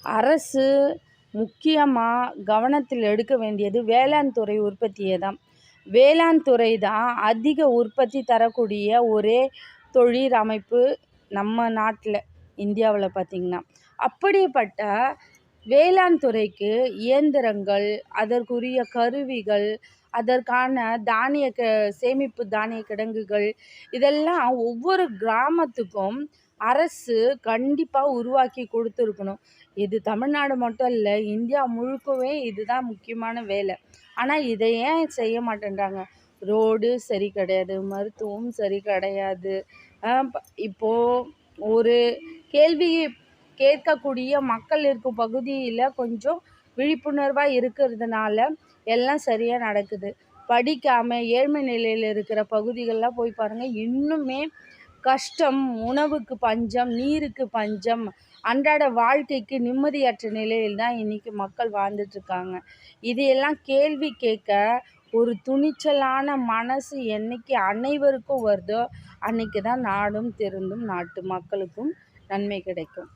அரசு முக்கியமாக கவனத்தில் எடுக்க வேண்டியது வேளாண் துறை உற்பத்தியை தான். வேளாண் துறை தான் அதிக உற்பத்தி தரக்கூடிய ஒரே தொழில் அமைப்பு நம்ம நாட்டில், இந்தியாவில் பார்த்திங்கன்னா. அப்படிப்பட்ட வேளாண் துறைக்கு இயந்திரங்கள், அதற்குரிய கருவிகள், அதற்கான சேமிப்பு தானிய கிடங்குகள், இதெல்லாம் ஒவ்வொரு கிராமத்துக்கும் அரசு கண்டிப்பாக உருவாக்கி கொடுத்துருக்கணும். இது தமிழ்நாடு மட்டும் இல்லை, இந்தியா முழுக்கவே இதுதான் முக்கியமான வேலை. ஆனால் இதை ஏன் செய்ய மாட்டேன்றாங்க? ரோடு சரி கிடையாது, மருத்துவம் சரி கிடையாது. இப்போது ஒரு கேள்வி கேட்கக்கூடிய மக்கள் இருக்கும் பகுதியில் கொஞ்சம் விழிப்புணர்வாக இருக்கிறதுனால எல்லாம் சரியாக நடக்குது. படிக்காமல் ஏழ்மை நிலையில் இருக்கிற பகுதிகளெலாம் போய் பாருங்கள், இன்னுமே கஷ்டம், உணவுக்கு பஞ்சம், நீருக்கு பஞ்சம், அன்றாட வாழ்க்கைக்கு நிம்மதியற்ற நிலையில் தான் இன்றைக்கி மக்கள் வாழ்ந்துட்டுருக்காங்க. இதையெல்லாம் கேள்வி கேட்க ஒரு துணிச்சலான மனசு என்னைக்கு அனைவருக்கும் வருதோ அன்றைக்கி தான் நாடும் திருந்தும், நாட்டு மக்களுக்கும் நன்மை கிடைக்கும்.